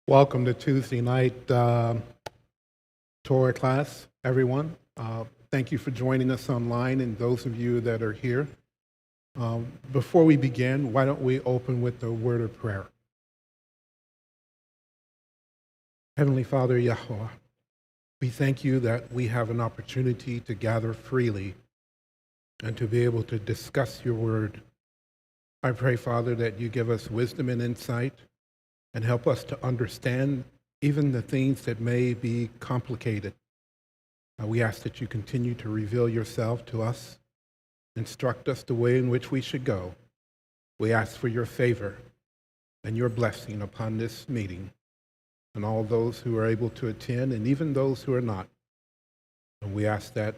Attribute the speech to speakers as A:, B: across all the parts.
A: Welcome to Tuesday night Torah class, everyone. Thank you for joining us online and those of you that are here. Before we begin, why don't we open with a word of prayer? Heavenly Father, Yeshua, we thank you that we have an opportunity to gather freely and to be able to discuss your word. I pray, Father, that you give us wisdom and insight and help us to understand even the things that may be complicated. We ask that you continue to reveal yourself to us, instruct us the way in which we should go. We ask for your favor and your blessing upon this meeting and all those who are able to attend and even those who are not. And we ask that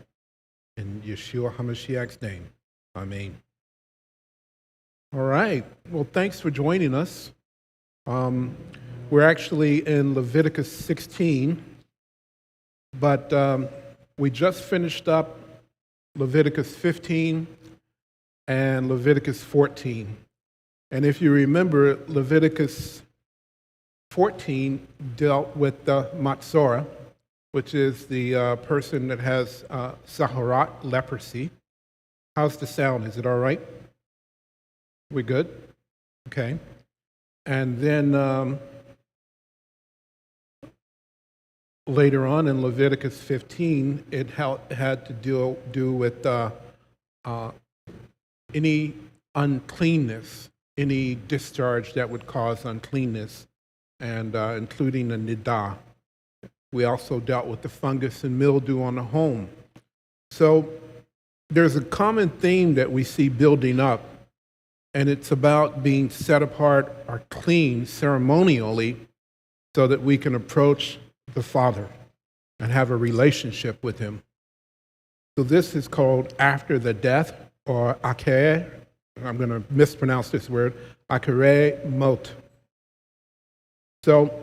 A: in Yeshua HaMashiach's name. Amen. All right. Well, thanks for joining us. We're actually in Leviticus 16, but we just finished up Leviticus 15 and Leviticus 14. And if you remember, Leviticus 14 dealt with the Matzorah, which is the person that has Saharat, leprosy. How's the sound? Is it all right? We good? Okay. And then later on in Leviticus 15, it had to do with any uncleanness, any discharge that would cause uncleanness, and including the nidah. We also dealt with the fungus and mildew on the home. So there's a common theme that we see building up, and it's about being set apart or clean ceremonially so that we can approach the Father and have a relationship with him. So this is called after the death, or akere. I'm going to mispronounce this word, akere mot. So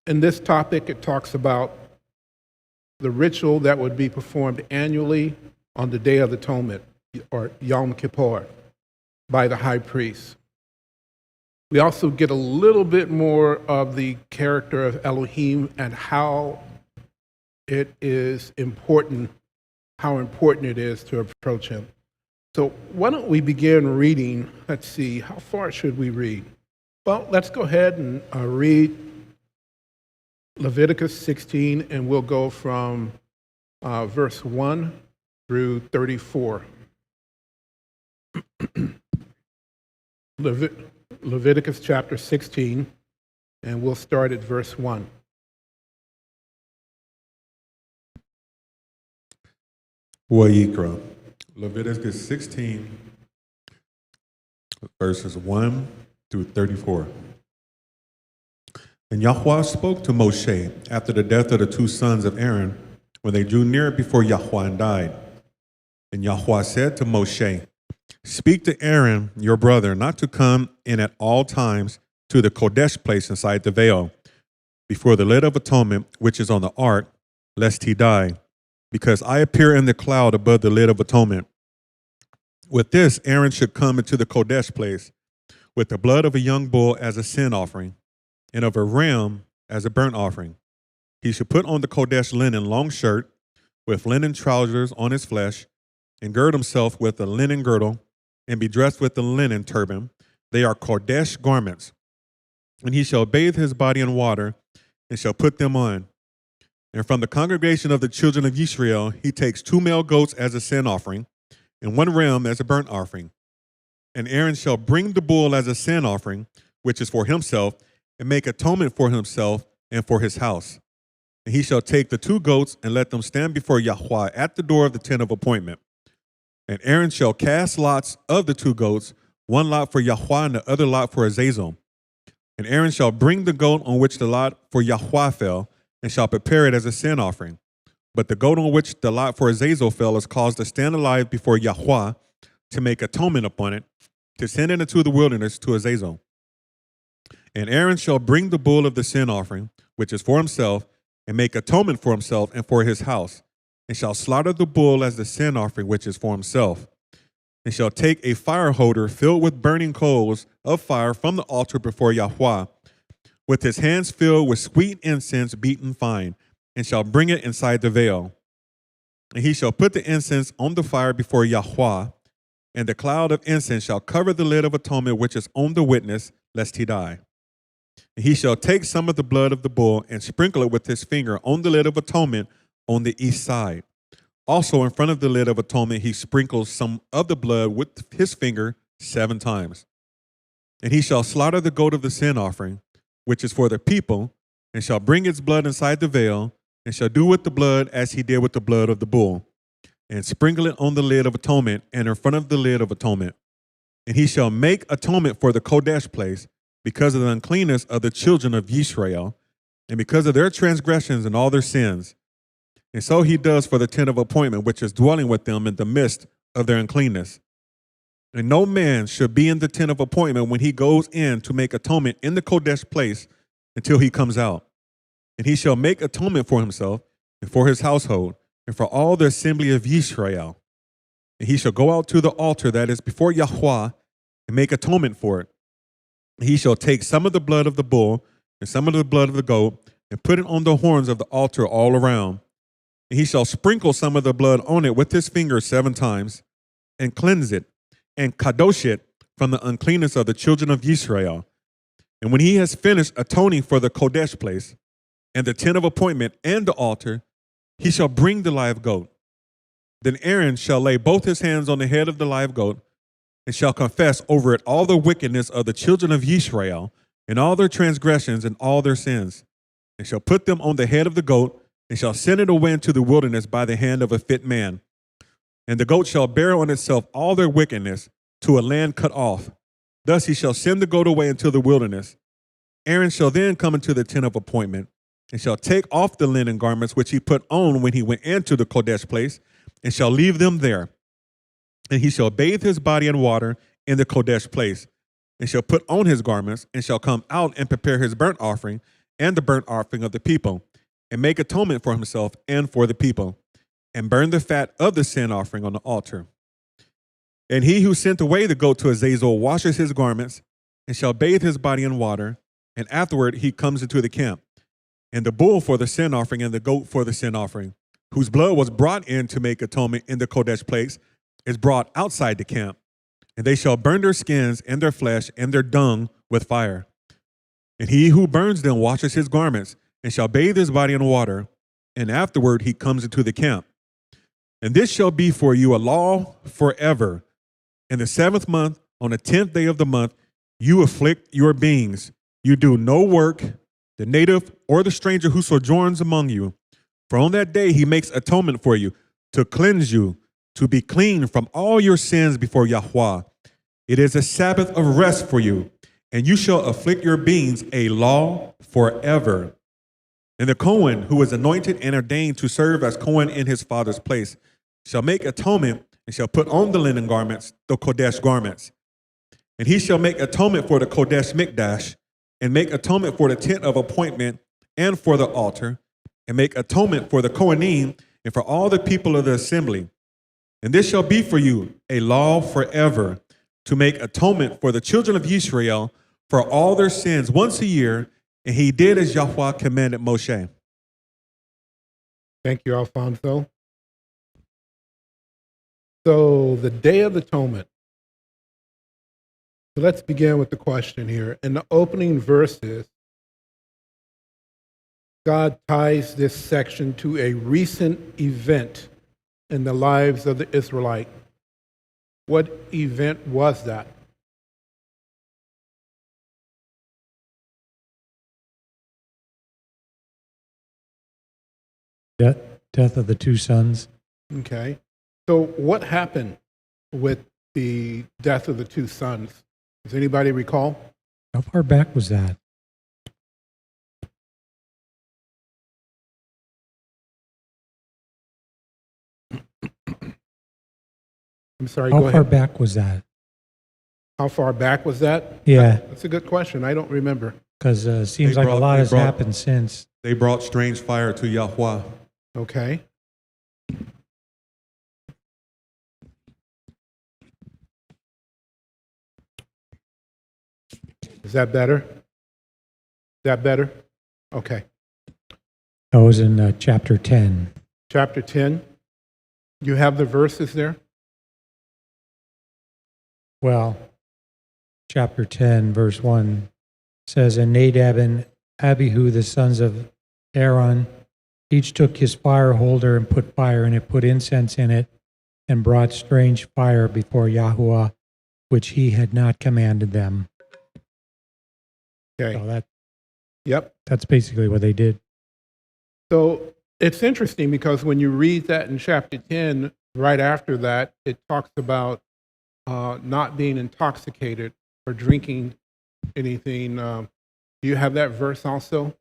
A: in this topic, it talks about the ritual that would be performed annually on the Day of Atonement, or Yom Kippur, by the high priest. We also get a little bit more of the character of Elohim and how it is important, how important it is to approach him. So why don't we begin reading? Let's see, how far should we read? Well, let's go ahead and read Leviticus 16, and we'll go from verse 1 through 34. Leviticus chapter 16, and we'll start at verse 1.
B: Wayikra, Leviticus 16, verses 1 through 34. And Yahweh spoke to Moshe after the death of the two sons of Aaron, when they drew near before Yahweh and died. And Yahweh said to Moshe, speak to Aaron, your brother, not to come in at all times to the Kodesh place inside the veil, before the lid of atonement, which is on the ark, lest he die, because I appear in the cloud above the lid of atonement. With this, Aaron should come into the Kodesh place with the blood of a young bull as a sin offering, and of a ram as a burnt offering. He should put on the Kodesh linen long shirt with linen trousers on his flesh, and gird himself with a linen girdle, and be dressed with the linen turban. They are Kodesh garments. And he shall bathe his body in water, and shall put them on. And from the congregation of the children of Israel, he takes 2 male goats as a sin offering, and 1 ram as a burnt offering. And Aaron shall bring the bull as a sin offering, which is for himself, and make atonement for himself and for his house. And he shall take the 2 goats and let them stand before Yahweh at the door of the tent of appointment. And Aaron shall cast lots of the 2 goats, 1 lot for Yahweh and the other lot for Azazel. And Aaron shall bring the goat on which the lot for Yahweh fell, and shall prepare it as a sin offering. But the goat on which the lot for Azazel fell is caused to stand alive before Yahweh, to make atonement upon it, to send it into the wilderness to Azazel. And Aaron shall bring the bull of the sin offering, which is for himself, and make atonement for himself and for his house, and shall slaughter the bull as the sin offering which is for himself, and shall take a fire holder filled with burning coals of fire from the altar before Yahweh, with his hands filled with sweet incense beaten fine, and shall bring it inside the veil. And he shall put the incense on the fire before Yahweh, and the cloud of incense shall cover the lid of atonement which is on the witness, lest he die. And he shall take some of the blood of the bull and sprinkle it with his finger on the lid of atonement on the east side. Also in front of the lid of atonement he sprinkles some of the blood with his finger 7 times. And he shall slaughter the goat of the sin offering, which is for the people, and shall bring its blood inside the veil, and shall do with the blood as he did with the blood of the bull, and sprinkle it on the lid of atonement and in front of the lid of atonement. And he shall make atonement for the Kodesh place because of the uncleanness of the children of Israel, and because of their transgressions and all their sins. And so he does for the tent of appointment, which is dwelling with them in the midst of their uncleanness. And no man should be in the tent of appointment when he goes in to make atonement in the Kodesh place until he comes out. And he shall make atonement for himself and for his household and for all the assembly of Israel. And he shall go out to the altar that is before Yahweh and make atonement for it. And he shall take some of the blood of the bull and some of the blood of the goat and put it on the horns of the altar all around. And he shall sprinkle some of the blood on it with his finger 7 times and cleanse it and kadosh it from the uncleanness of the children of Israel. And when he has finished atoning for the Kodesh place and the tent of appointment and the altar, he shall bring the live goat. Then Aaron shall lay both his hands on the head of the live goat and shall confess over it all the wickedness of the children of Israel and all their transgressions and all their sins, and shall put them on the head of the goat and shall send it away into the wilderness by the hand of a fit man. And the goat shall bear on itself all their wickedness to a land cut off. Thus he shall send the goat away into the wilderness. Aaron shall then come into the tent of appointment and shall take off the linen garments which he put on when he went into the Kodesh place, and shall leave them there. And he shall bathe his body in water in the Kodesh place, and shall put on his garments, and shall come out and prepare his burnt offering and the burnt offering of the people, and make atonement for himself and for the people, and burn the fat of the sin offering on the altar. And he who sent away the goat to Azazel washes his garments, and shall bathe his body in water, and afterward he comes into the camp. And the bull for the sin offering and the goat for the sin offering, whose blood was brought in to make atonement in the Kodesh place, is brought outside the camp. And they shall burn their skins and their flesh and their dung with fire. And he who burns them washes his garments, and shall bathe his body in water, and afterward he comes into the camp. And this shall be for you a law forever. In the 7th month, on the 10th day of the month, you afflict your beings. You do no work, the native or the stranger who sojourns among you. For on that day he makes atonement for you, to cleanse you, to be clean from all your sins before Yahweh. It is a Sabbath of rest for you, and you shall afflict your beings a law forever. And the Cohen, who is anointed and ordained to serve as Cohen in his father's place, shall make atonement and shall put on the linen garments, the Kodesh garments. And he shall make atonement for the Kodesh Mikdash, and make atonement for the tent of appointment and for the altar, and make atonement for the Kohanim and for all the people of the assembly. And this shall be for you a law forever, to make atonement for the children of Israel for all their sins once a year. And he did as Yahweh commanded Moshe.
A: Thank you, Alfonso. So the Day of Atonement. So let's begin with the question here. In the opening verses, God ties this section to a recent event in the lives of the Israelite. What event was that?
C: Death of the 2 sons.
A: Okay. So what happened with the death of the 2 sons? Does anybody recall?
C: How far back was that?
A: I'm sorry,
C: How
A: go
C: far
A: ahead.
C: back was that?
A: How far back was that?
C: Yeah,
A: That's a good question. I don't remember.
C: because it seems
B: They
C: like a lot has
B: brought-
C: happened since.
B: They brought strange fire to Yahweh.
A: Okay. Is that better? that better? Okay.
C: That was in chapter 10.
A: Chapter 10. You have the verses there?
C: Well, chapter 10, verse 1 says, And Nadab and Abihu, the sons of Aaron, each took his fire holder and put fire in it, put incense in it, and brought strange fire before Yahuwah, which he had not commanded them.
A: Okay.
C: So
A: Yep.
C: that's basically what they did.
A: So it's interesting because when you read that in chapter 10, right after that, it talks about not being intoxicated or drinking anything. Do you have that verse also?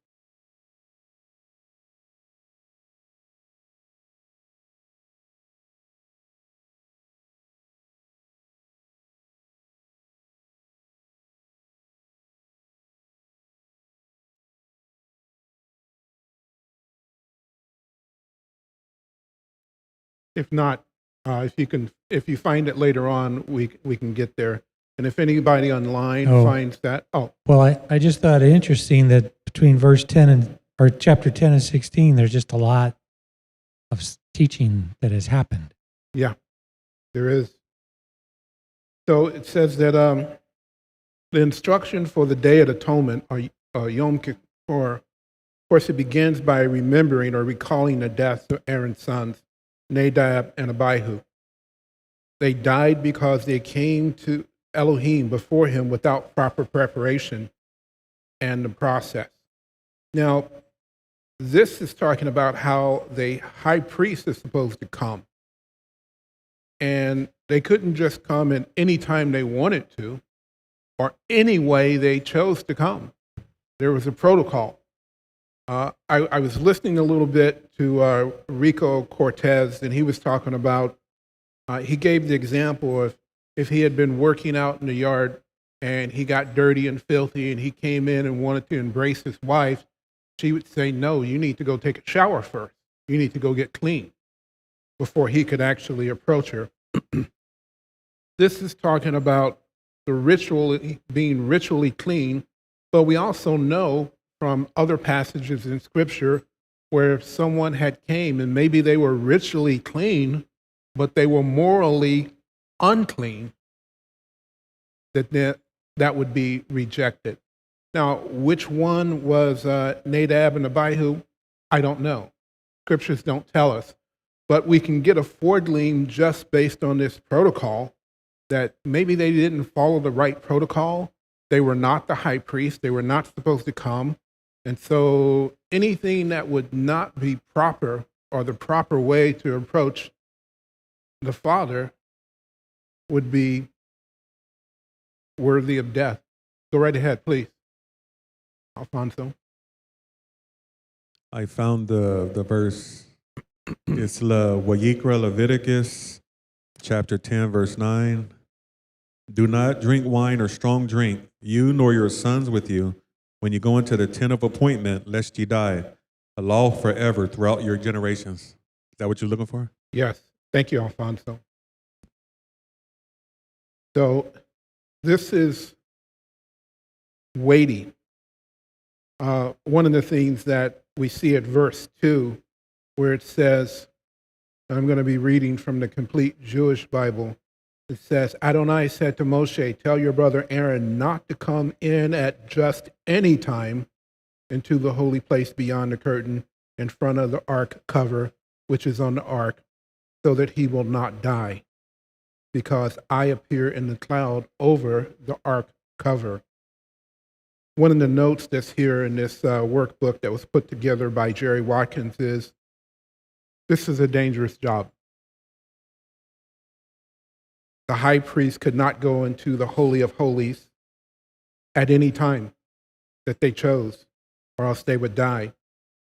A: If not, if you find it later on, we can get there. And if anybody online finds that,
C: Well, I just thought it interesting that between verse 10 or chapter 10 and 16, there's just a lot of teaching that has happened.
A: yeah, there is. So it says that the instruction for the Day of Atonement, or Yom Kippur, of course, it begins by remembering or recalling the deaths of Aaron's sons, Nadab and Abihu. They died because they came to Elohim before him without proper preparation and the process. Now, this is talking about how the high priest is supposed to come. And they couldn't just come in any time they wanted to, or any way they chose to come. There was a protocol. I was listening a little bit to Rico Cortez, and he was talking about, he gave the example of if he had been working out in the yard and he got dirty and filthy and he came in and wanted to embrace his wife, she would say, no, you need to go take a shower first. You need to go get clean before he could actually approach her. This is talking about the ritual, being ritually clean, but we also know from other passages in Scripture where if someone had came and maybe they were ritually clean, but they were morally unclean, that would be rejected. Now, which one was Nadab and Abihu? I don't know. Scriptures don't tell us. But we can get a foregleam just based on this protocol that maybe they didn't follow the right protocol. They were not the high priest. They were not supposed to come. And so anything that would not be proper or the proper way to approach the Father would be worthy of death. Go right ahead, please. Alfonso.
B: I found the verse. It's Leviticus Chapter 10, verse 9. Do not drink wine or strong drink, you nor your sons with you, when you go into the tent of appointment, lest ye die. A law forever throughout your generations. Is that what you're looking for?
A: Yes. Thank you, Alfonso. So this is weighty. One of the things that we see at verse 2, where it says, I'm going to be reading from the Complete Jewish Bible. It says, Adonai said to Moshe, tell your brother Aaron not to come in at just any time into the holy place beyond the curtain in front of the ark cover, which is on the ark, so that he will not die, because I appear in the cloud over the ark cover. One of the notes that's here in this workbook that was put together by Jerry Watkins is, this is a dangerous job. The high priest could not go into the Holy of Holies at any time that they chose, or else they would die.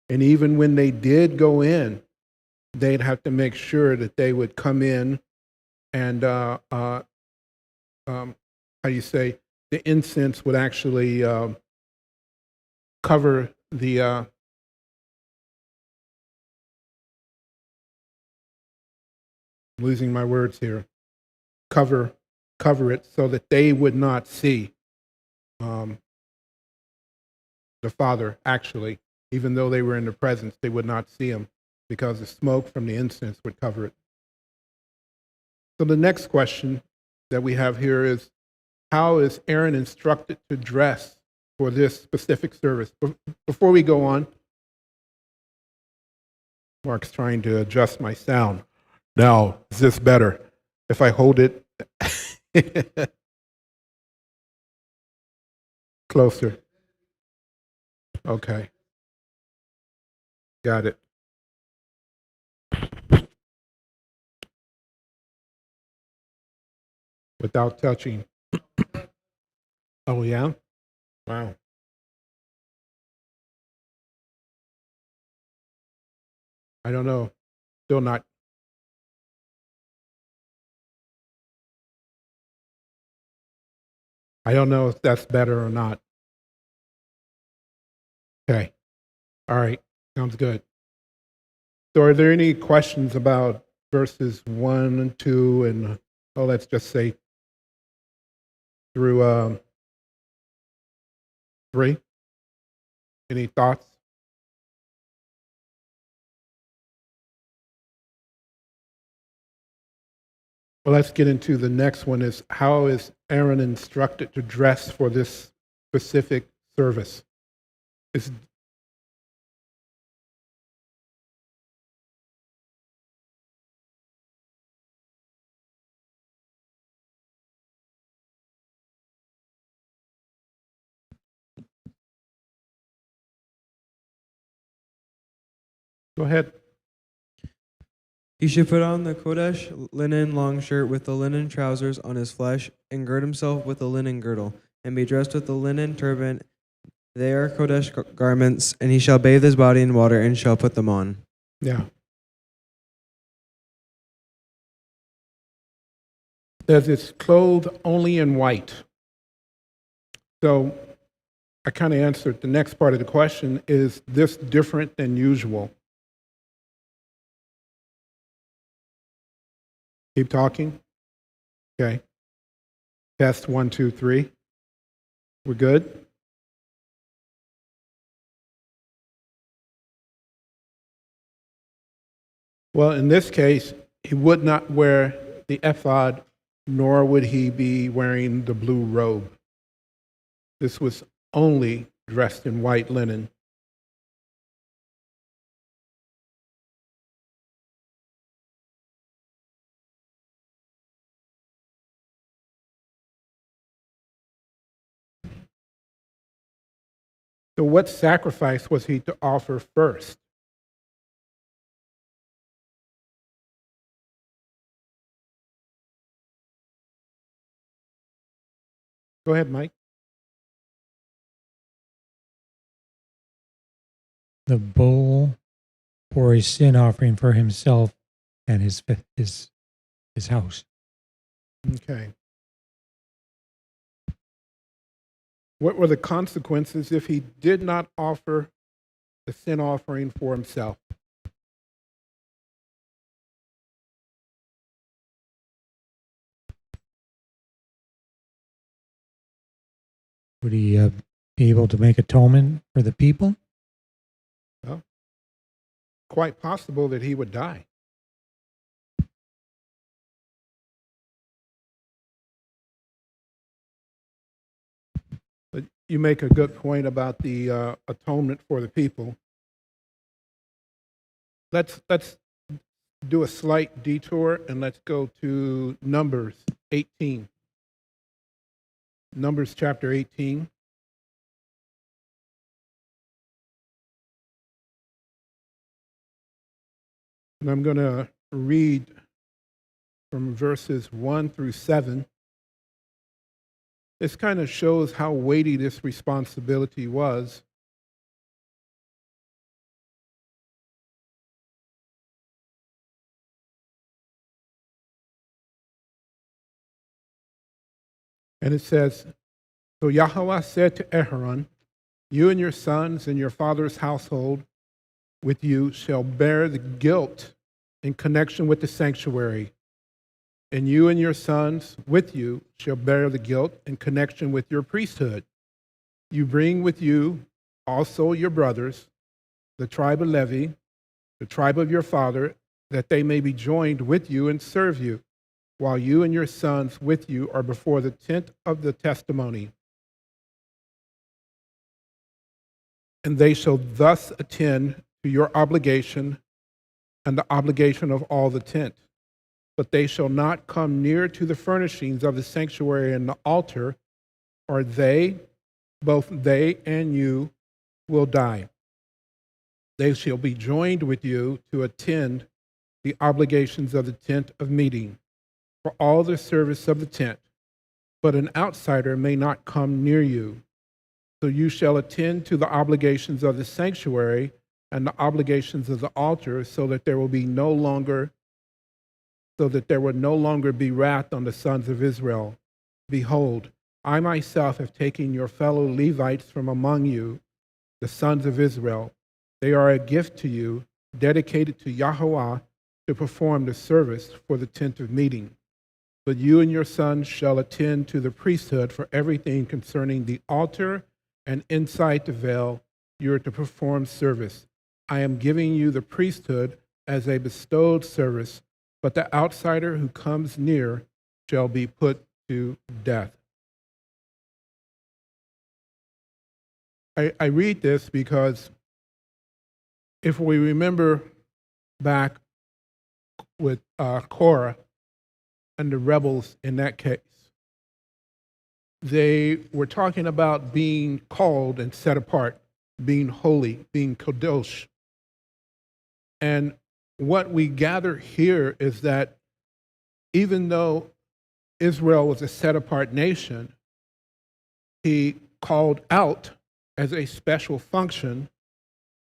A: And even when they did go in, they'd have to make sure that they would come in and, how do you say, the incense would actually cover the, losing my words here, cover it so that they would not see. the Father, actually. Even though they were in the presence, they would not see him because the smoke from the incense would cover it. So the next question that we have here is, how is Aaron instructed to dress for this specific service? Before we go on, Mark's trying to adjust my sound. Now, is this better if I hold it closer? Okay. Got it. Without touching. Oh, yeah? Wow. I don't know. Still not. I don't know if that's better or not. Okay. All right. Sounds good. So are there any questions about verses 1 and 2 and, let's just say through 3? Any thoughts? Well, let's get into the next one is, how is Aaron instructed to dress for this specific service? Go ahead.
D: He should put on the Kodesh linen long shirt with the linen trousers on his flesh, and gird himself with the linen girdle, and be dressed with the linen turban. They are Kodesh garments, and he shall bathe his body in water, and shall put them on.
A: Yeah. Says it's clothed only in white. So I kind of answered the next part of the question, is this different than usual? Keep talking. Okay. Test 1, 2, 3. We're good? Well, in this case, he would not wear the ephod, nor would he be wearing the blue robe. This was only dressed in white linen. So what sacrifice was he to offer first? Go ahead, Mike.
C: The bull for a sin offering for himself and his house.
A: Okay. What were the consequences if he did not offer the sin offering for himself?
C: Would he be able to make atonement for the people?
A: Well, quite possible that he would die. But you make a good point about the atonement for the people. Let's do a slight detour and let's go to Numbers 18. Numbers chapter 18. And I'm going to read from verses 1 through 7. This kind of shows how weighty this responsibility was. And it says, so Yahweh said to Aaron, you and your sons and your father's household with you shall bear the guilt in connection with the sanctuary. And you and your sons with you shall bear the guilt in connection with your priesthood. You bring with you also your brothers, the tribe of Levi, the tribe of your father, that they may be joined with you and serve you, while you and your sons with you are before the tent of the testimony. And they shall thus attend to your obligation and the obligation of all the tent. But they shall not come near to the furnishings of the sanctuary and the altar, or they, both they and you, will die. They shall be joined with you to attend the obligations of the tent of meeting, for all the service of the tent, but an outsider may not come near you. So you shall attend to the obligations of the sanctuary and the obligations of the altar, so that there will no longer be wrath on the sons of Israel. Behold, I myself have taken your fellow Levites from among you, the sons of Israel. They are a gift to you, dedicated to Yahweh to perform the service for the tent of meeting. But you and your sons shall attend to the priesthood for everything concerning the altar, and inside the veil you are to perform service. I am giving you the priesthood as a bestowed service, but the outsider who comes near shall be put to death. I read this because if we remember back with Korah and the rebels in that case, they were talking about being called and set apart, being holy, being kadosh. And what we gather here is that even though Israel was a set apart nation, he called out as a special function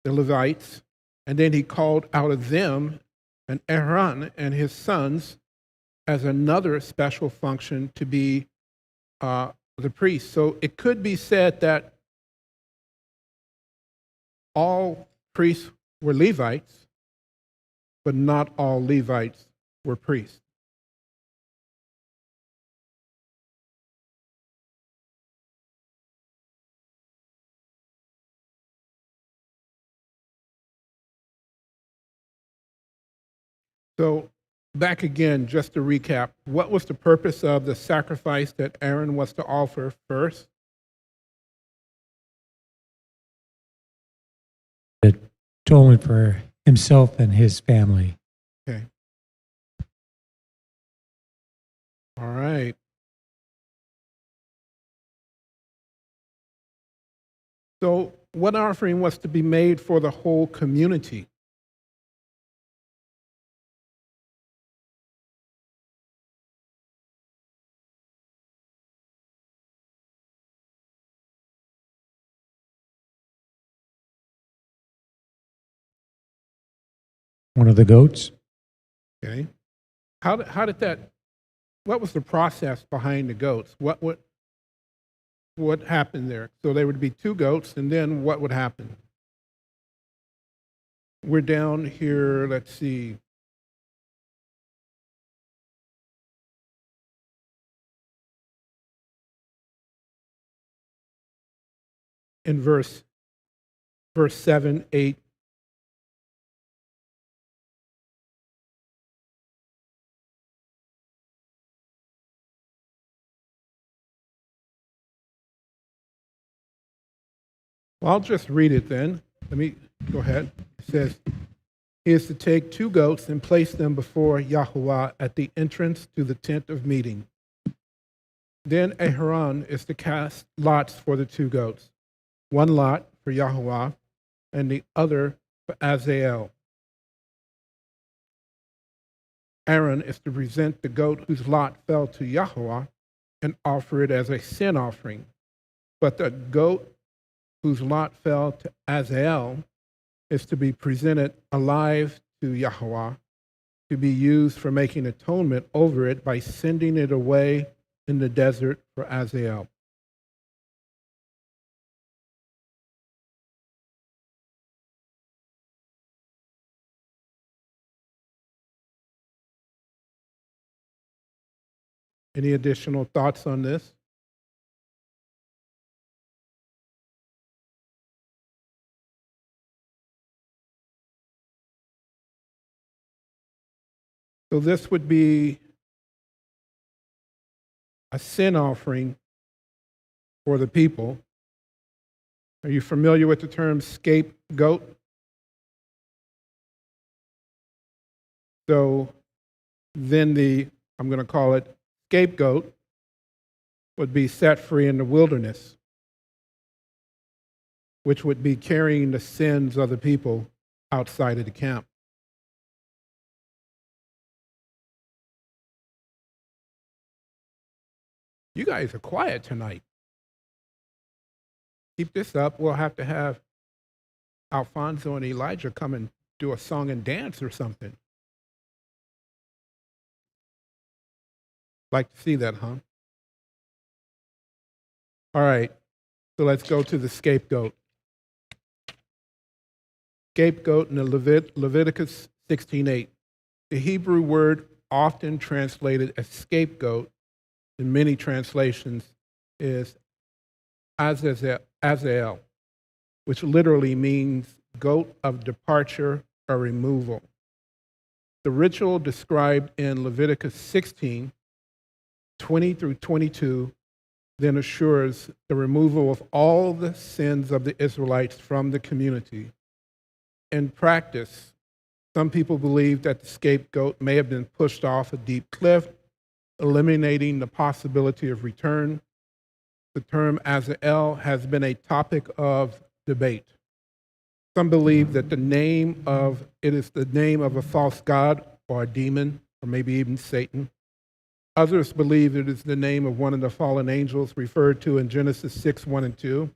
A: the Levites, and then he called out of them and Aaron and his sons as another special function to be the priests. So it could be said that all priests were Levites, but not all Levites were priests. So back again, just to recap, what was the purpose of the sacrifice that Aaron was to offer first?
C: Atonement for himself and his family.
A: Okay. All right. So what offering was to be made for the whole community?
C: One of the goats.
A: Okay. How did that? What was the process behind the goats? What happened there? So there would be two goats, and then what would happen? We're down here. Let's see. In verse 7, 8. Well, I'll just read it then. Let me go ahead. It says, he is to take two goats and place them before Yahweh at the entrance to the tent of meeting. Then Aaron is to cast lots for the two goats, one lot for Yahweh and the other for Azazel. Aaron is to present the goat whose lot fell to Yahweh and offer it as a sin offering. But the goat whose lot fell to Azazel is to be presented alive to Yahweh, to be used for making atonement over it by sending it away in the desert for Azazel. Any additional thoughts on this? So this would be a sin offering for the people. Are you familiar with the term scapegoat? So then I'm going to call it scapegoat, would be set free in the wilderness, which would be carrying the sins of the people outside of the camp. You guys are quiet tonight. Keep this up. We'll have to have Alfonso and Elijah come and do a song and dance or something. Like to see that, huh? All right. So let's go to the scapegoat. Scapegoat in the Leviticus 16:8. The Hebrew word often translated as scapegoat in many translations is Azazel, which literally means goat of departure or removal. The ritual described in Leviticus 16:20 through 22 then assures the removal of all the sins of the Israelites from the community. In practice, some people believe that the scapegoat may have been pushed off a deep cliff, eliminating the possibility of return. The term Azazel has been a topic of debate. Some believe that it is the name of a false god or a demon, or maybe even Satan. Others believe it is the name of one of the fallen angels referred to in Genesis 6:1 and 2.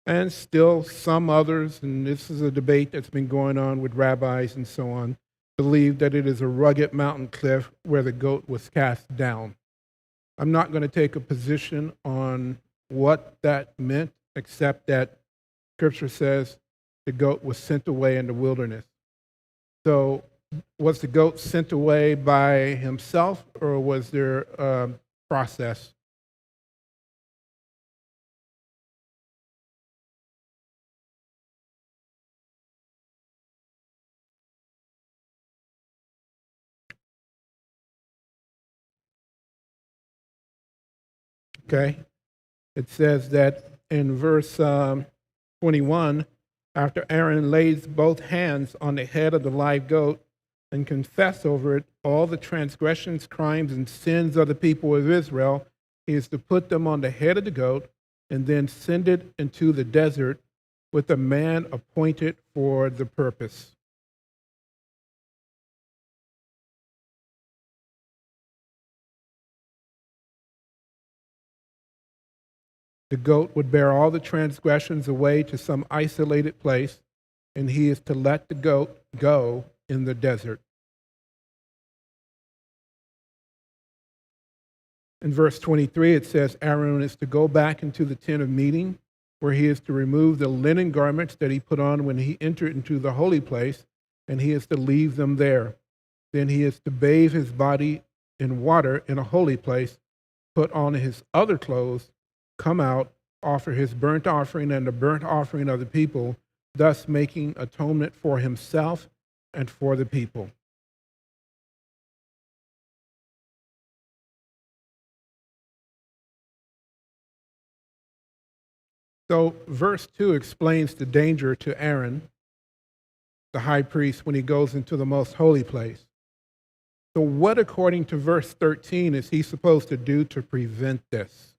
A: And still some others, and this is a debate that's been going on with rabbis and so on, believe that it is a rugged mountain cliff where the goat was cast down. I'm not going to take a position on what that meant, except that Scripture says the goat was sent away in the wilderness. So was the goat sent away by himself, or was there a process? Okay. It says that in verse 21, after Aaron lays both hands on the head of the live goat and confess over it all the transgressions, crimes, and sins of the people of Israel, he is to put them on the head of the goat and then send it into the desert with a man appointed for the purpose. The goat would bear all the transgressions away to some isolated place, and he is to let the goat go in the desert. In verse 23, it says Aaron is to go back into the tent of meeting, where he is to remove the linen garments that he put on when he entered into the holy place, and he is to leave them there. Then he is to bathe his body in water in a holy place, put on his other clothes, come out, offer his burnt offering and the burnt offering of the people, thus making atonement for himself and for the people. So verse 2 explains the danger to Aaron, the high priest, when he goes into the most holy place. So what, according to verse 13, is he supposed to do to prevent this?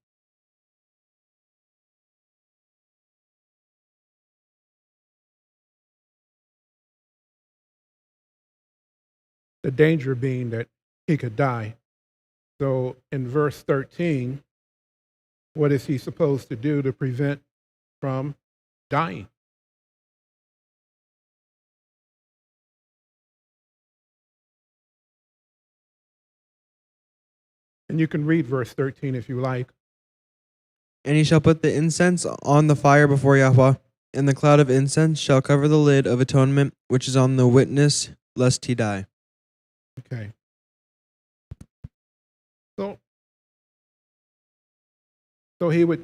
A: The danger being that he could die. So in verse 13, what is he supposed to do to prevent from dying? And you can read verse 13 if you like.
D: And he shall put the incense on the fire before Yahweh, and the cloud of incense shall cover the lid of atonement, which is on the witness, lest he die.
A: Okay. So the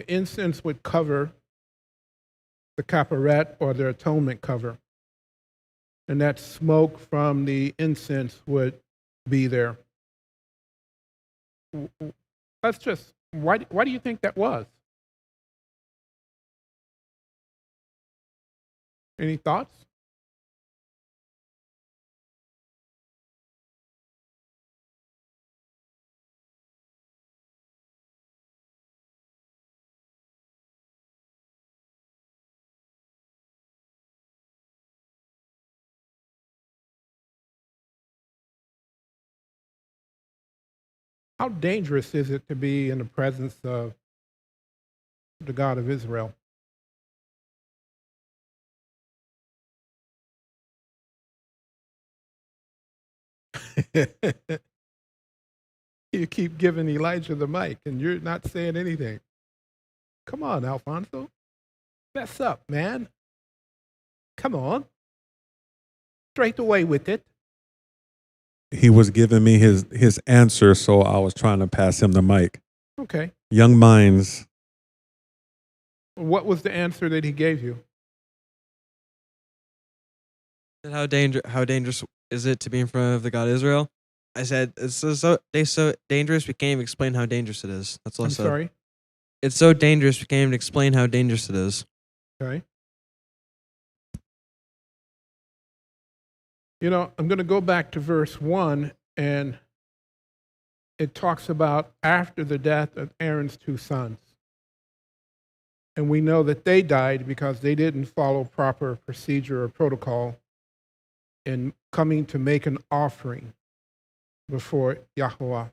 A: incense would cover the kaparet or the atonement cover. and that smoke from the incense would be there. Let's just, why do you think that was? Any thoughts? How dangerous is it to be in the presence of the God of Israel? You keep giving Elijah the mic and you're not saying anything. Come on, Alfonso. Mess up, man. Come on. Straight away with it.
B: He was giving me his answer, so I was trying to pass him the mic.
A: Okay.
B: Young minds.
A: What was the answer that he gave you?
D: How dangerous is it to be in front of the God of Israel? I said it's so dangerous we can't even explain how dangerous it is. That's all I
A: I'm
D: said.
A: sorry.
D: It's so dangerous we can't even explain how dangerous it is.
A: Okay. You know, I'm going to go back to verse 1, and it talks about after the death of Aaron's two sons. And we know that they died because they didn't follow proper procedure or protocol in coming to make an offering before Yahweh.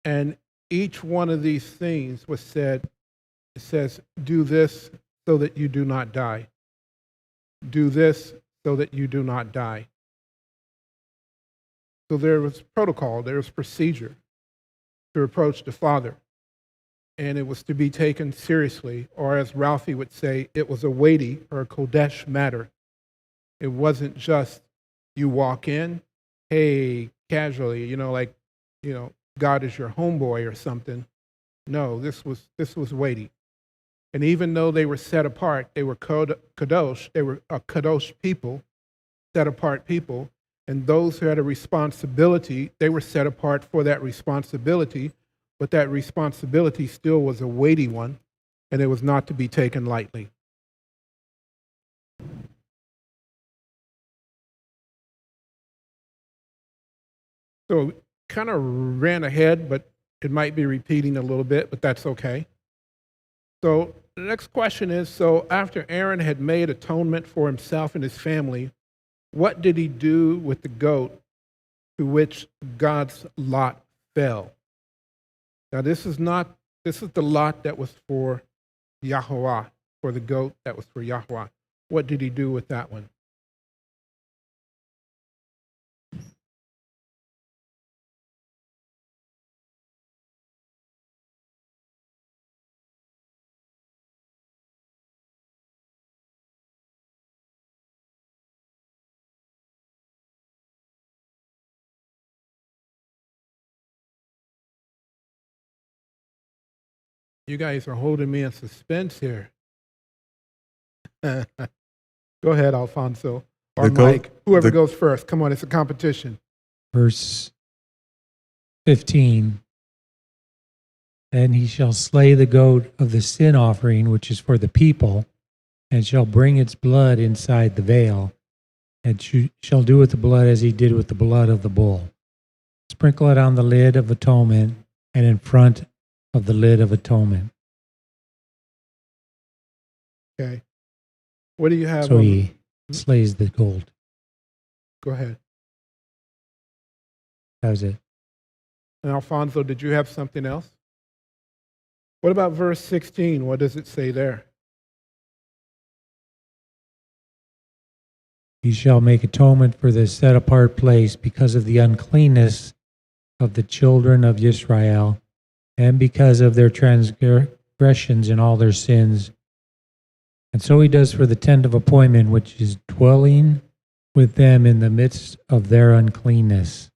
A: And each one of these things was said, it says, do this so that you do not die. Do this so that you do not die. So there was protocol, there was procedure to approach the Father. And it was to be taken seriously, or as Ralphie would say, it was a weighty or a Kodesh matter. It wasn't just you walk in, hey, casually, like, God is your homeboy or something. No, this was weighty. And even though they were set apart, they were kadosh, they were a kadosh people, set apart people, and those who had a responsibility, they were set apart for that responsibility, but that responsibility still was a weighty one, and it was not to be taken lightly. So kind of ran ahead, but it might be repeating a little bit, but that's okay. So the next question is, so after Aaron had made atonement for himself and his family, what did he do with the goat to which God's lot fell? Now this is the lot that was for Yahweh, for the goat that was for Yahweh. What did he do with that one? You guys are holding me in suspense here. Go ahead, Alfonso. Or Mike. Whoever goes first. Come on, it's a competition.
C: Verse 15. And he shall slay the goat of the sin offering, which is for the people, and shall bring its blood inside the veil, and shall do with the blood as he did with the blood of the bull. Sprinkle it on the lid of atonement and in front of the lid of atonement.
A: Okay. What do you have?
C: So he slays the goat.
A: Go ahead.
C: That was it.
A: And Alfonso, did you have something else? What about verse 16? What does it say there?
C: He shall make atonement for the set apart place because of the uncleanness of the children of Israel, and because of their transgressions and all their sins. And so he does for the tent of appointment, which is dwelling with them in the midst of their uncleanness.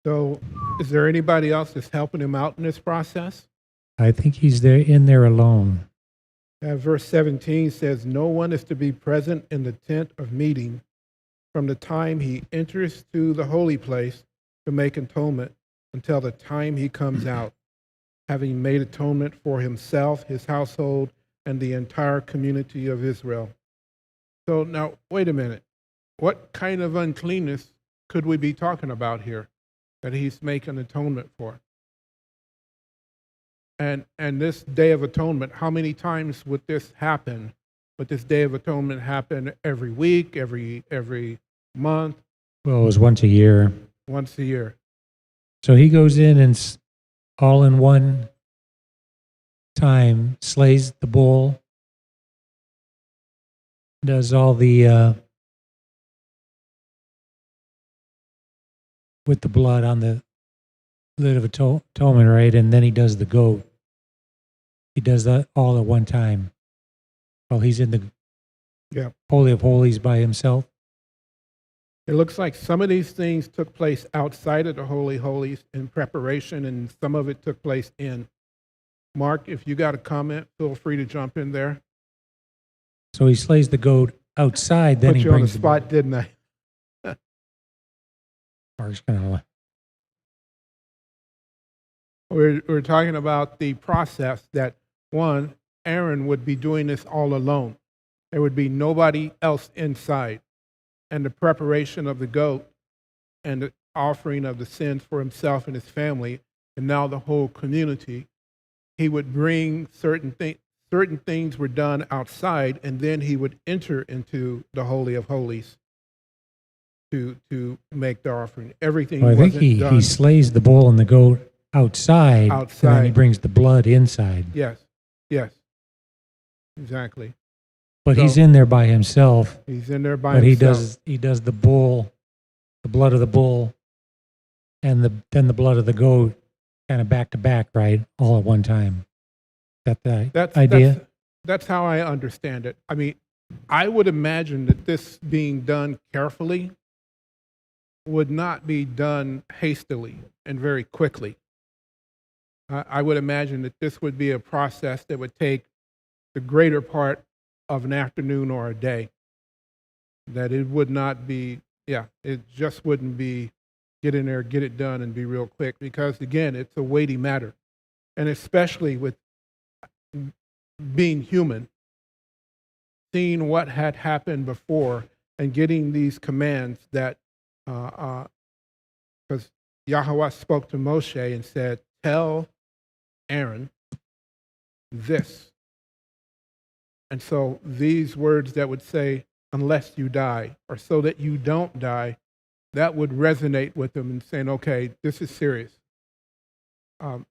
A: So is there anybody else that's helping him out in this process?
C: I think he's in there alone.
A: Verse 17 says, "No one is to be present in the tent of meeting from the time he enters to the holy place to make atonement until the time he comes out, having made atonement for himself, his household, and the entire community of Israel." So now, wait a minute. What kind of uncleanness could we be talking about here that he's making atonement for? And this Day of Atonement, how many times would this happen? Would this Day of Atonement happen every week, every month,
C: Well, it was once a year.
A: once a year?
C: So he goes in and all in one time slays the bull, does all the with the blood on the lid of atonement, right? And then he does the goat. He does that all at one time while he's in the Holy of Holies by himself.
A: It looks like some of these things took place outside of the Holy Holies in preparation, and some of it took place in. Mark, if you got a comment, feel free to jump in there.
C: So he slays the goat outside, then
A: Put
C: he
A: you on the
C: brings
A: spot, didn't I?
C: Mark's gonna.
A: We're talking about the process that, one, Aaron would be doing this all alone. There would be nobody else inside. And the preparation of the goat and the offering of the sins for himself and his family, and now the whole community, he would bring certain things were done outside, and then he would enter into the Holy of Holies to make the offering. Everything
C: Well, I think
A: wasn't done.
C: he slays the bull and the goat outside, and then he brings the blood inside.
A: Yes, exactly.
C: But
A: So-
C: he's in there by himself.
A: He's in there by
C: But
A: himself.
C: he does the bull, the blood of the bull, and then the blood of the goat, kind of back to back, right, all at one time. Is that the idea?
A: That's how I understand it. I mean, I would imagine that this being done carefully would not be done hastily and very quickly. I would imagine that this would be a process that would take the greater part of an afternoon or a day. That it would not be, it just wouldn't be get in there, get it done, and be real quick, because, again, it's a weighty matter. And especially with being human, seeing what had happened before and getting these commands that, because Yahweh spoke to Moshe and said, "Tell Aaron this." And so these words that would say, "unless you die," or "so that you don't die," that would resonate with them and saying, okay, this is serious. I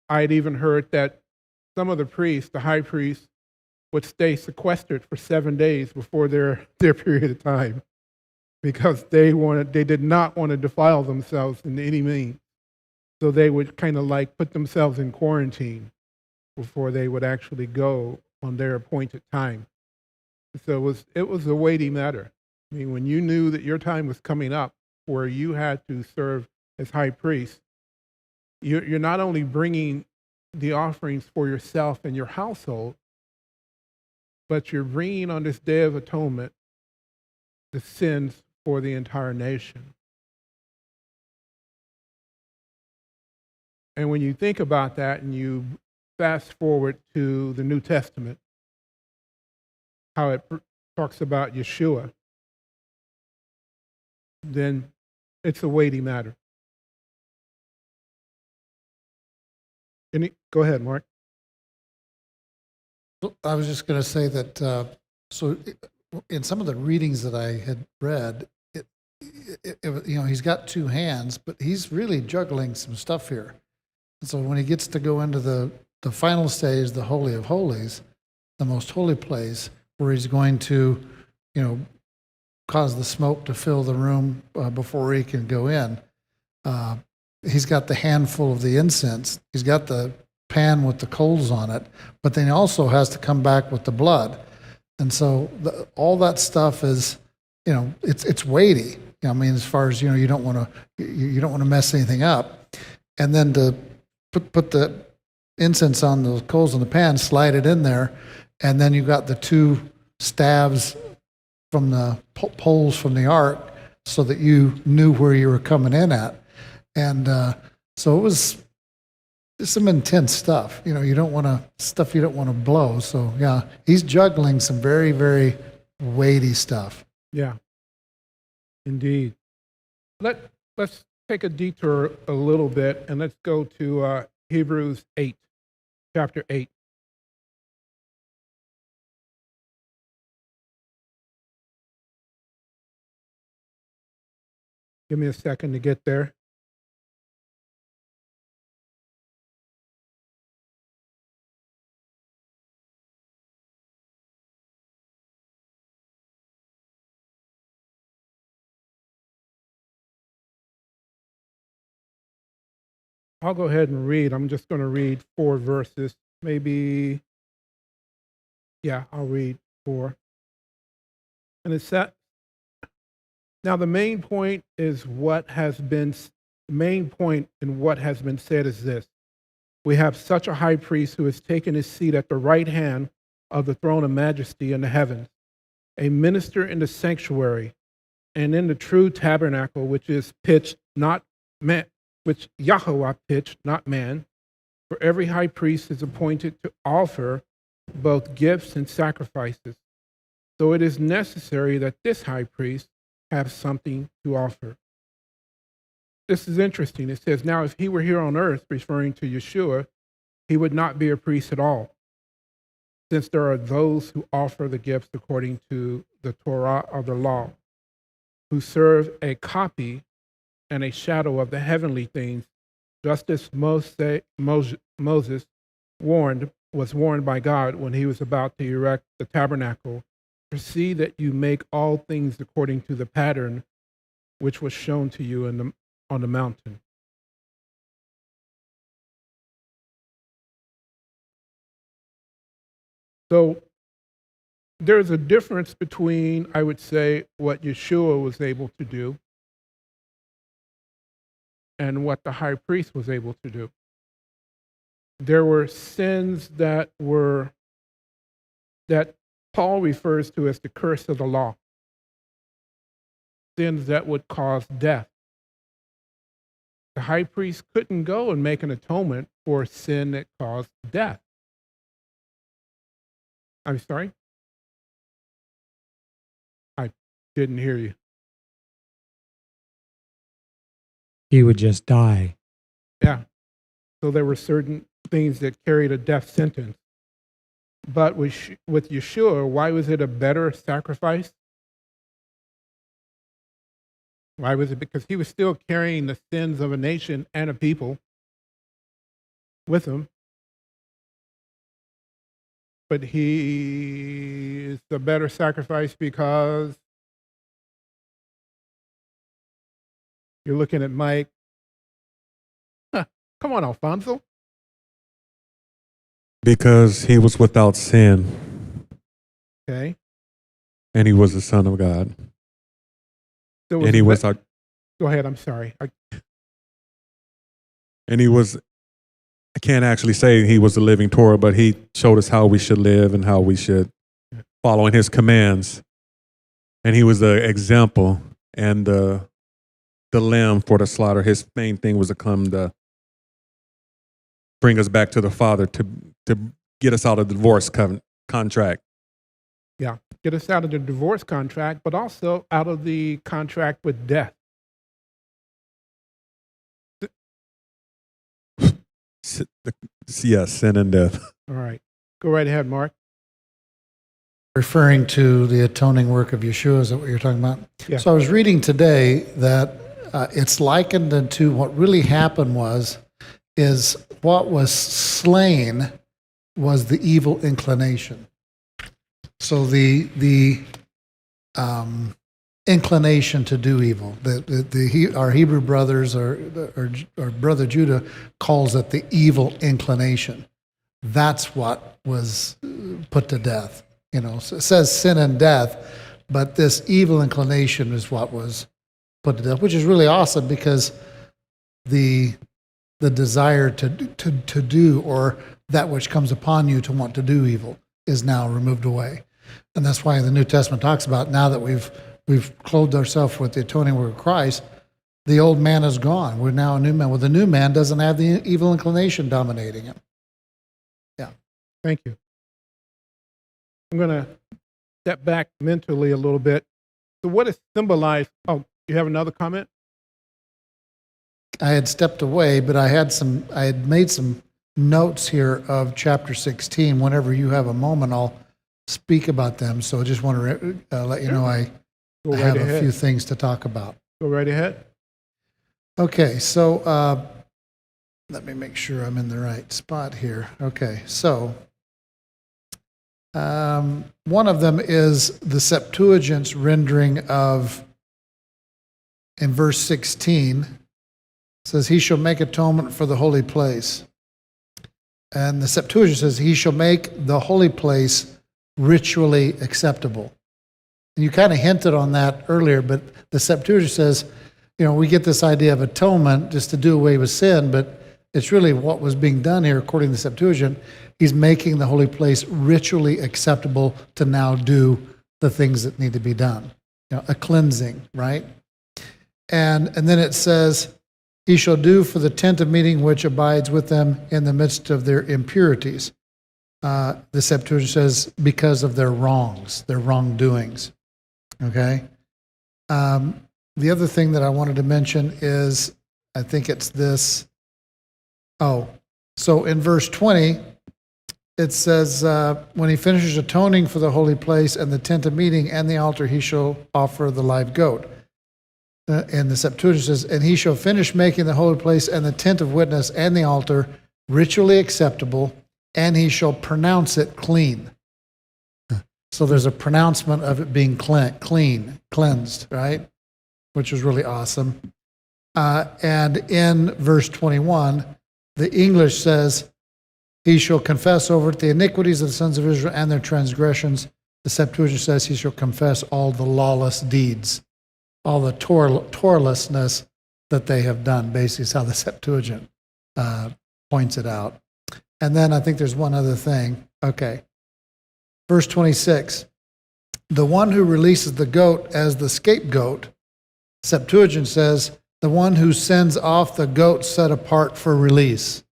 A: had even heard that some of the priests, the high priests, would stay sequestered for 7 days before their period of time, because they did not want to defile themselves in any means. So they would kind of like put themselves in quarantine before they would actually go on their appointed time. So it was a weighty matter. I mean, when you knew that your time was coming up where you had to serve as high priest, you're not only bringing the offerings for yourself and your household, but you're bringing on this Day of Atonement the sins for the entire nation. And when you think about that and you fast forward to the New Testament, how it talks about Yeshua, then it's a weighty matter. Go ahead, Mark.
E: I was just going to say that, so in some of the readings that I had read, he's got two hands, but he's really juggling some stuff here. And so when he gets to go into the final stage, the Holy of Holies, the most holy place, where he's going to, cause the smoke to fill the room before he can go in, he's got the handful of the incense. He's got the pan with the coals on it, but then he also has to come back with the blood. And so all that stuff is, it's weighty. I mean, as far as, you don't want to mess anything up. And then to put the incense on the coals in the pan, slide it in there, and then you got the two staves from the poles from the ark so that you knew where you were coming in at. And so it was some intense stuff. You know, you don't want to blow. So yeah, he's juggling some very, very weighty stuff.
A: Yeah, indeed. Let's take a detour a little bit and let's go to Hebrews 8, chapter 8. Give me a second to get there. I'll go ahead and read. I'm just going to read 4 verses. Maybe, yeah, I'll read 4. And it's that. Now, the main point in what has been said is this. We have such a high priest who has taken his seat at the right hand of the throne of majesty in the heavens, a minister in the sanctuary and in the true tabernacle, which is pitched not man, which Yahweh pitched, not man. For every high priest is appointed to offer both gifts and sacrifices. So it is necessary that this high priest have something to offer. This is interesting. It says, now if he were here on earth, referring to Yeshua, he would not be a priest at all, since there are those who offer the gifts according to the Torah of the law, who serve a copy and a shadow of the heavenly things, just as Moses was warned by God when he was about to erect the tabernacle, to see that you make all things according to the pattern which was shown to you on the mountain. So there's a difference between, I would say, what Yeshua was able to do and what the high priest was able to do. There were sins that Paul refers to as the curse of the law, sins that would cause death. The high priest couldn't go and make an atonement for a sin that caused death. I'm sorry? I didn't hear you.
C: He would just die.
A: Yeah. So there were certain things that carried a death sentence. But with Yeshua, why was it a better sacrifice? Why was it? Because he was still carrying the sins of a nation and a people with him. But he is a better sacrifice because you're looking at Mike. Come on, Alfonso.
B: Because he was without sin
A: Okay.
B: and he was the Son of God.
A: So
B: And he was
A: Go ahead. I'm sorry.
B: I can't actually say he was the living Torah, but he showed us how we should live and how we should follow in his commands. And he was the example and the lamb for the slaughter. His main thing was to come to bring us back to the Father, to get us out of the divorce contract.
A: Yeah. Get us out of the divorce contract, but also out of the contract with death.
B: Yes, sin and death.
A: All right. Go right ahead, Mark.
E: Referring to the atoning work of Yeshua, is that what you're talking about?
A: Yeah.
E: So I was reading today that it's likened to what really happened is what was slain was the evil inclination. So the inclination to do evil. Our Hebrew brothers or brother Judah calls it the evil inclination. That's what was put to death. You know, so it says sin and death, but this evil inclination is what was put to death, which is really awesome because the the desire to do, or that which comes upon you to want to do evil is now removed away. And that's why the New Testament talks about now that we've clothed ourselves with the atoning work of Christ, the old man is gone. We're now a new man. Well, the new man doesn't have the evil inclination dominating him. Yeah.
A: Thank you. I'm going to step back mentally a little bit. So what is symbolized? Oh, you have another comment?
E: I had stepped away, but I had made some notes here of chapter 16. Whenever you have a moment, I'll speak about them. So I just want to let you know I have a few things to talk about.
A: Go right ahead.
E: Okay, so let me make sure I'm in the right spot here. Okay, so one of them is the Septuagint's rendering of, in verse 16, says, he shall make atonement for the holy place. And the Septuagint says, he shall make the holy place ritually acceptable. And you kind of hinted on that earlier, but the Septuagint says, we get this idea of atonement just to do away with sin, but it's really what was being done here, according to the Septuagint. He's making the holy place ritually acceptable to now do the things that need to be done. A cleansing, right? And then it says, he shall do for the tent of meeting which abides with them in the midst of their impurities. The Septuagint says, because of their wrongs, their wrongdoings. Okay? The other thing that I wanted to mention is, I think it's this. So in verse 20, it says, when he finishes atoning for the holy place and the tent of meeting and the altar, he shall offer the live goat. And the Septuagint says, and he shall finish making the holy place and the tent of witness and the altar ritually acceptable, and he shall pronounce it clean. So there's a pronouncement of it being cleansed, right? Which was really awesome. And in verse 21, the English says, he shall confess over it the iniquities of the sons of Israel and their transgressions. The Septuagint says he shall confess all the lawless deeds, all the Torahlessness that they have done, basically is how the Septuagint points it out. And then I think there's one other thing. Okay. Verse 26, the one who releases the goat as the scapegoat, Septuagint says, the one who sends off the goat set apart for release.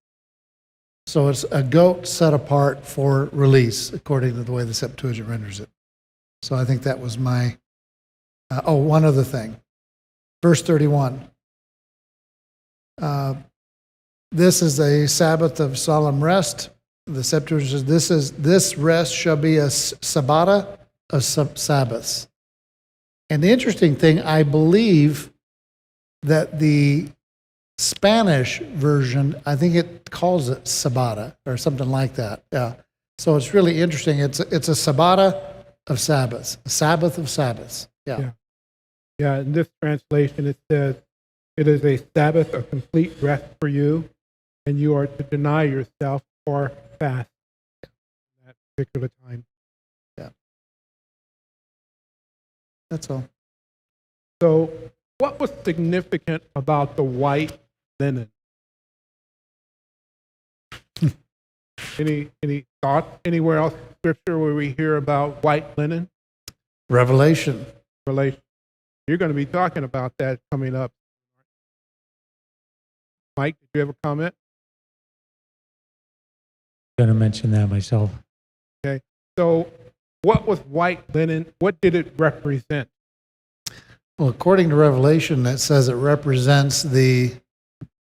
E: So it's a goat set apart for release, according to the way the Septuagint renders it. So I think that was my... one other thing. Verse 31. This is a Sabbath of solemn rest. The Septuagint says, this rest shall be a Sabbath of Sabbaths. And the interesting thing, I believe that the Spanish version, I think it calls it Sabbath or something like that. Yeah. So it's really interesting. It's a Sabbath of Sabbaths, a Sabbath of Sabbaths. Yeah.
A: Yeah, in this translation it says, it is a Sabbath of complete rest for you, and you are to deny yourself or fast at that particular time.
E: Yeah. That's all.
A: So what was significant about the white linen? Any thoughts anywhere else in Scripture where we hear about white linen?
E: Revelation.
A: You're going to be talking about that coming up. Mike, did you have a comment?
C: I'm going to mention that myself.
A: Okay. So what was white linen? What did it represent?
E: Well, according to Revelation, it says it represents the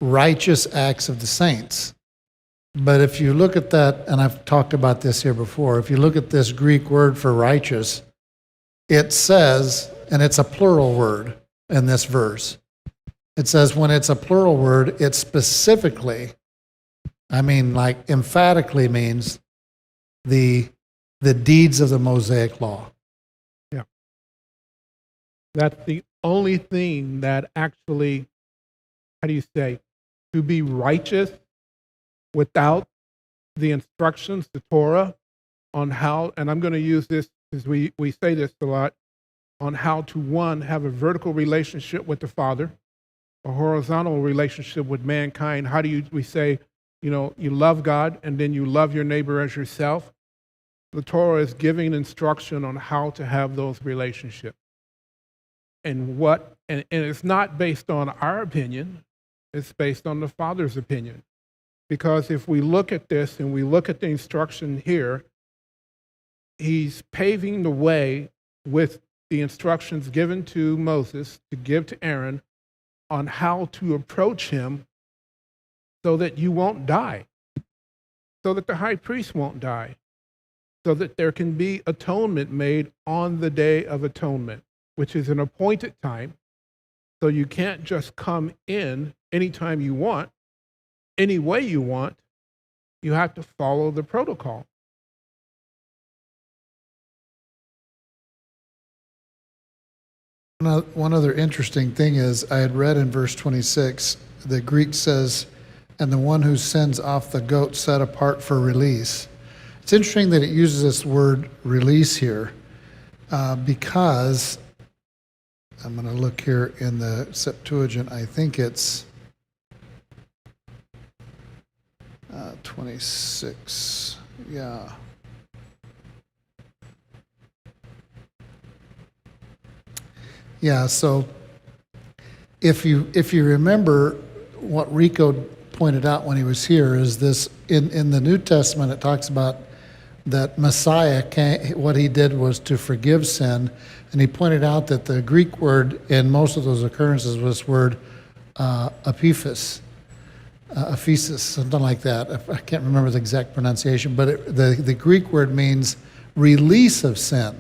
E: righteous acts of the saints. But if you look at that, and I've talked about this here before, if you look at this Greek word for righteous, it says, and it's a plural word in this verse, it says when it's a plural word, it specifically, emphatically means the deeds of the Mosaic law.
A: Yeah. That's the only thing that actually, to be righteous without the instructions, the Torah, on how, and I'm going to use this because we say this a lot, on how to, one, have a vertical relationship with the Father, a horizontal relationship with mankind. How do we say, you love God and then you love your neighbor as yourself? The Torah is giving instruction on how to have those relationships. And it's not based on our opinion, it's based on the Father's opinion. Because if we look at this and we look at the instruction here, he's paving the way with the instructions given to Moses to give to Aaron on how to approach him so that you won't die, so that the high priest won't die, so that there can be atonement made on the Day of Atonement, which is an appointed time. So you can't just come in anytime you want, any way you want. You have to follow the protocol.
E: One other interesting thing is I had read in verse 26, the Greek says, and the one who sends off the goat set apart for release. It's interesting that it uses this word release here because I'm going to look here in the Septuagint. I think it's 26. Yeah. Yeah, so if you remember what Rico pointed out when he was here is this, in the New Testament it talks about that Messiah what he did was to forgive sin, and he pointed out that the Greek word in most of those occurrences was this word aphesis, something like that. I can't remember the exact pronunciation, but the Greek word means release of sin.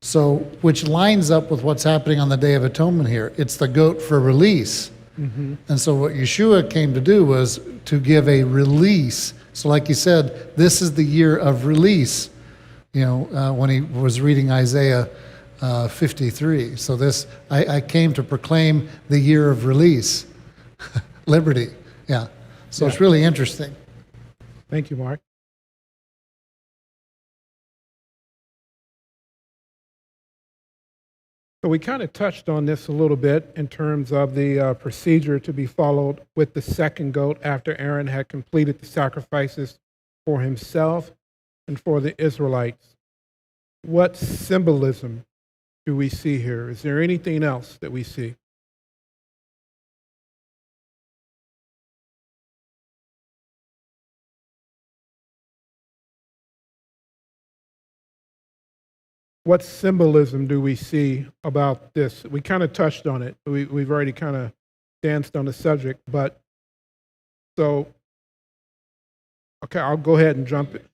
E: So, which lines up with what's happening on the Day of Atonement here. It's the goat for release. Mm-hmm. And so what Yeshua came to do was to give a release. So like you said, this is the year of release, when he was reading Isaiah 53. So I came to proclaim the year of release, liberty. Yeah. So It's really interesting.
A: Thank you, Mark. So we kind of touched on this a little bit in terms of the procedure to be followed with the second goat after Aaron had completed the sacrifices for himself and for the Israelites. What symbolism do we see here? Is there anything else that we see? What symbolism do we see about this? We kind of touched on it. We've already kind of danced on the subject, but okay, I'll go ahead and jump it.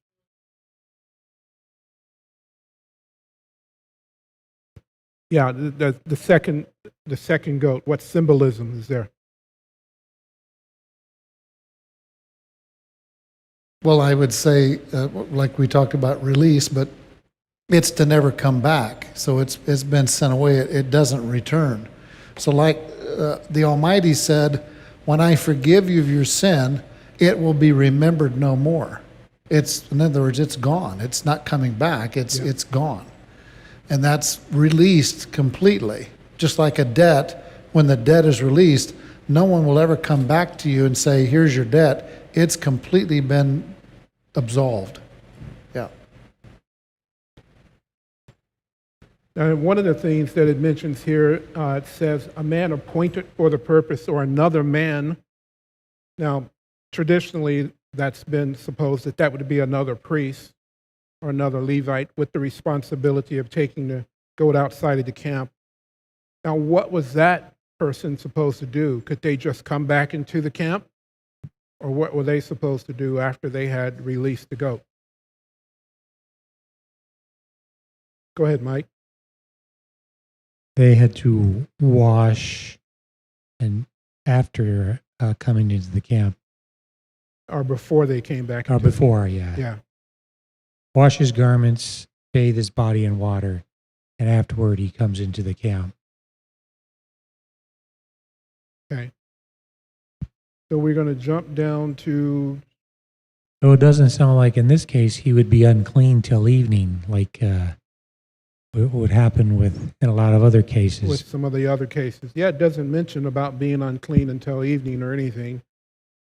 A: Yeah, the second goat. What symbolism is there?
E: Well, I would say, like we talked about release, but it's to never come back. So it's been sent away. It doesn't return. So like the Almighty said, when I forgive you of your sin, it will be remembered no more. In other words, it's gone. It's not coming back. It's gone. And that's released completely. Just like a debt, when the debt is released, no one will ever come back to you and say, here's your debt. It's completely been absolved. Yeah.
A: One of the things that it mentions here, it says, a man appointed for the purpose or another man. Now, traditionally, that's been supposed that would be another priest or another Levite with the responsibility of taking the goat outside of the camp. Now, what was that person supposed to do? Could they just come back into the camp? Or what were they supposed to do after they had released the goat? Go ahead, Mike.
C: They had to wash and after coming into the camp.
A: Or before they came back.
C: Or before, yeah.
A: Yeah.
C: Wash his garments, bathe his body in water, and afterward he comes into the camp.
A: Okay. So we're going to jump down to...
C: So it doesn't sound like in this case he would be unclean till evening, like what would happen in a lot of other cases.
A: with some of the other cases. Yeah, it doesn't mention about being unclean until evening or anything.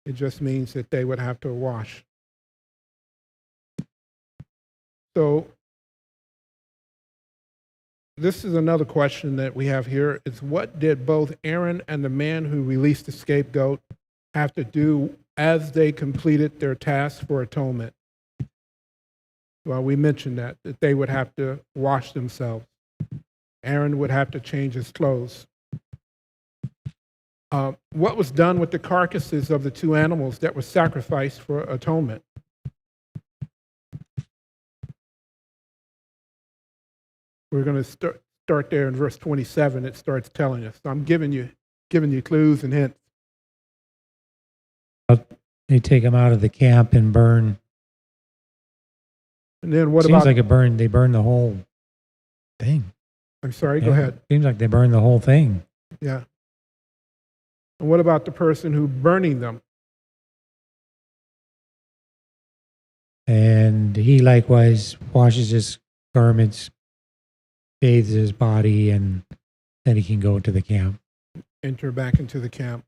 A: It just means that they would have to wash. So this is another question that we have here, is what did both Aaron and the man who released the scapegoat have to do as they completed their task for atonement? Well, we mentioned that they would have to wash themselves. Aaron would have to change his clothes. What was done with the carcasses of the two animals that were sacrificed for atonement? We're going to start there in verse 27. It starts telling us. So I'm giving you clues and hints.
C: They take them out of the camp and burn.
A: And then what
C: Seems
A: about?
C: like they burn the whole thing.
A: I'm sorry. Go
C: Yeah,
A: ahead.
C: Seems like they burn the whole thing.
A: Yeah. And what about the person who burning them?
C: And he likewise washes his garments, bathes his body, and then he can go to the camp.
A: Enter back into the camp.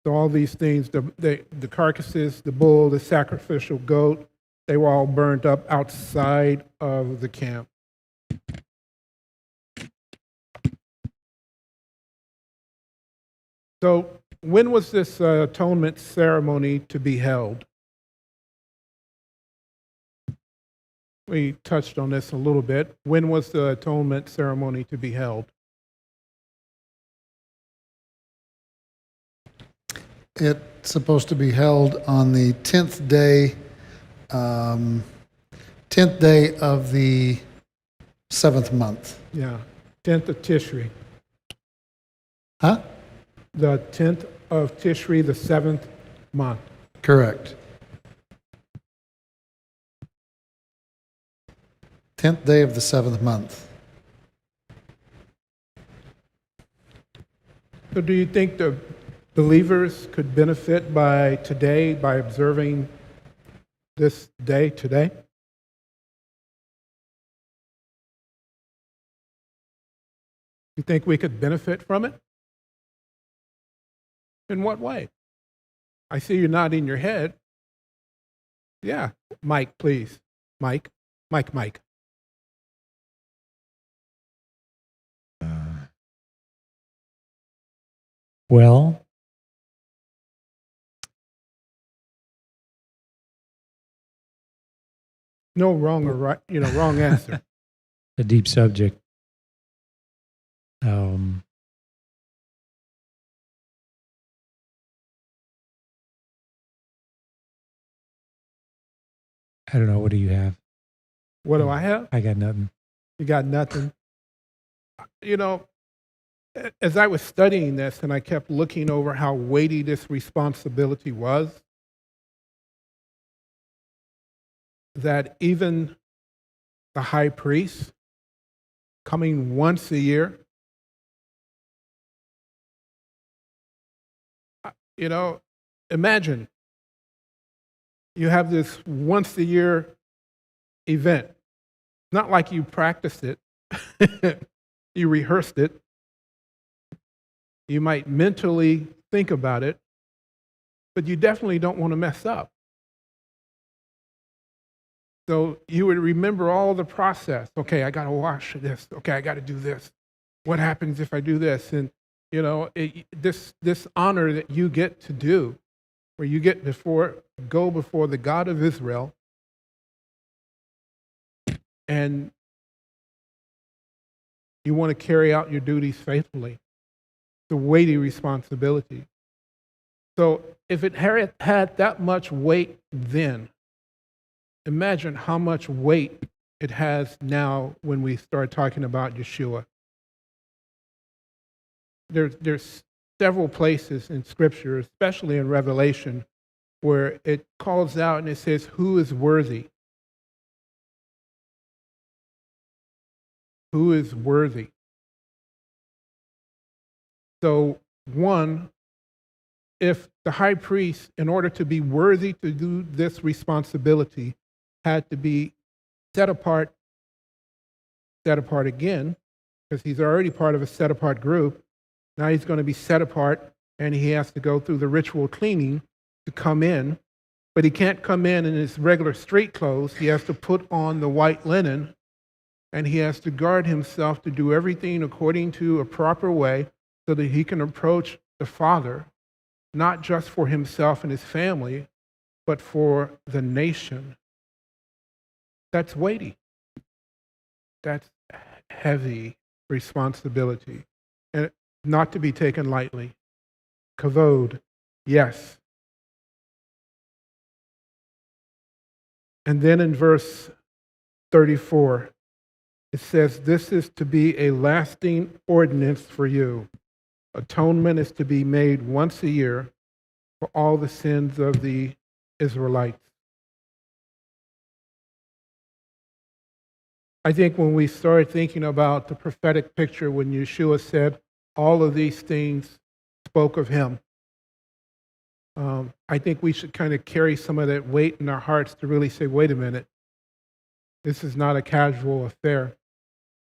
A: So all these things, the carcasses, the bull, the sacrificial goat, they were all burned up outside of the camp. So when was this atonement ceremony to be held? We touched on this a little bit. When was the atonement ceremony to be held?
E: It's supposed to be held on the 10th day of the 7th month.
A: Yeah, 10th of Tishri.
E: Huh?
A: The 10th of Tishri, the 7th month.
E: Correct. 10th day of the 7th month.
A: So do you think the believers could benefit by observing this day today? You think we could benefit from it? In what way? I see you're nodding your head. Yeah. Mike, please. Mike.
C: Well,
A: No wrong or right, wrong answer.
C: a deep subject. I don't know. What do you have?
A: What do I have?
C: I got nothing.
A: You got nothing. As I was studying this and I kept looking over how weighty this responsibility was, that even the high priest coming once a year, imagine you have this once a year event. Not like you practiced it, you rehearsed it. You might mentally think about it, but you definitely don't want to mess up. So you would remember all the process. Okay, I got to wash this. Okay, I got to do this. What happens if I do this? And this honor that you get to do, where you get go before the God of Israel, and you want to carry out your duties faithfully. It's a weighty responsibility. So if it had that much weight then, imagine how much weight it has now when we start talking about Yeshua. There's several places in Scripture, especially in Revelation, where it calls out and it says, who is worthy? Who is worthy? So, one, if the high priest, in order to be worthy to do this responsibility, had to be set apart set apart again, because he's already part of a set apart group. Now he's going to be set apart, and he has to go through the ritual cleaning to come in. But he can't come in his regular street clothes. He has to put on the white linen, and he has to guard himself to do everything according to a proper way so that he can approach the Father, not just for himself and his family, but for the nation. That's weighty. That's heavy responsibility, and not to be taken lightly. Kavod, yes. And then in verse 34, it says, this is to be a lasting ordinance for you. Atonement is to be made once a year for all the sins of the Israelites. I think when we start thinking about the prophetic picture, when Yeshua said all of these things spoke of him, I think we should kind of carry some of that weight in our hearts to really say, wait a minute, this is not a casual affair.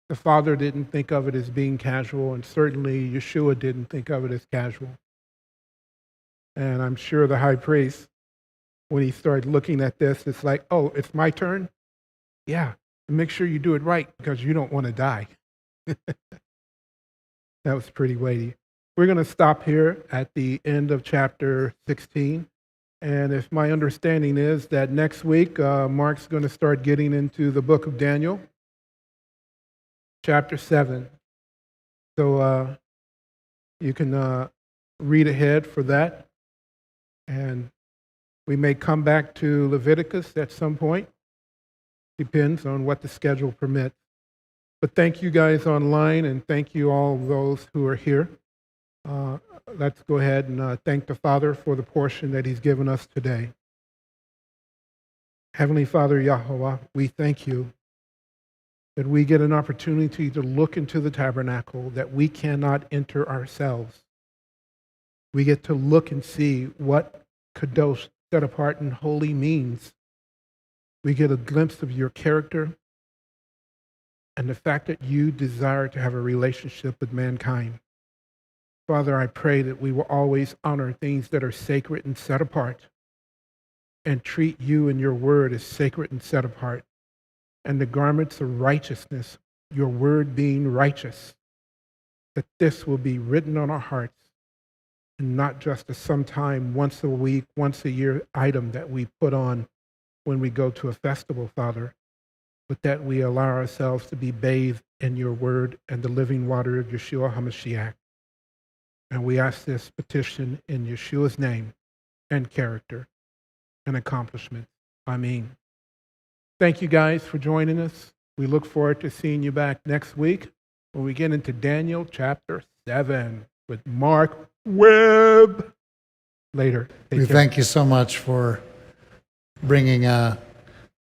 A: The Father didn't think of it as being casual, and certainly Yeshua didn't think of it as casual. And I'm sure the high priest, when he started looking at this, it's like, oh, it's my turn? Yeah, make sure you do it right because you don't want to die. That was pretty weighty. We're going to stop here at the end of chapter 16. And if my understanding is that next week, Mark's going to start getting into the book of Daniel, chapter 7. So you can read ahead for that. And we may come back to Leviticus at some point. Depends on what the schedule permits. But thank you guys online, and thank you all those who are here. Let's go ahead and thank the Father for the portion that he's given us today. Heavenly Father, Yahweh, we thank you that we get an opportunity to look into the tabernacle that we cannot enter ourselves. We get to look and see what kadosh, set apart and holy, means. We get a glimpse of your character and the fact that you desire to have a relationship with mankind. Father, I pray that we will always honor things that are sacred and set apart, and treat you and your word as sacred and set apart, and the garments of righteousness, your word being righteous, that this will be written on our hearts, and not just a sometime once a week, once a year item that we put on when we go to a festival, Father, but that we allow ourselves to be bathed in your word and the living water of Yeshua HaMashiach. And we ask this petition in Yeshua's name and character and accomplishment. Amen. Thank you guys for joining us. We look forward to seeing you back next week when we get into Daniel chapter 7 with Mark Webb. Later.
E: We thank you so much for bringing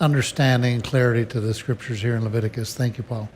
E: understanding and clarity to the scriptures here in Leviticus. Thank you, Paul.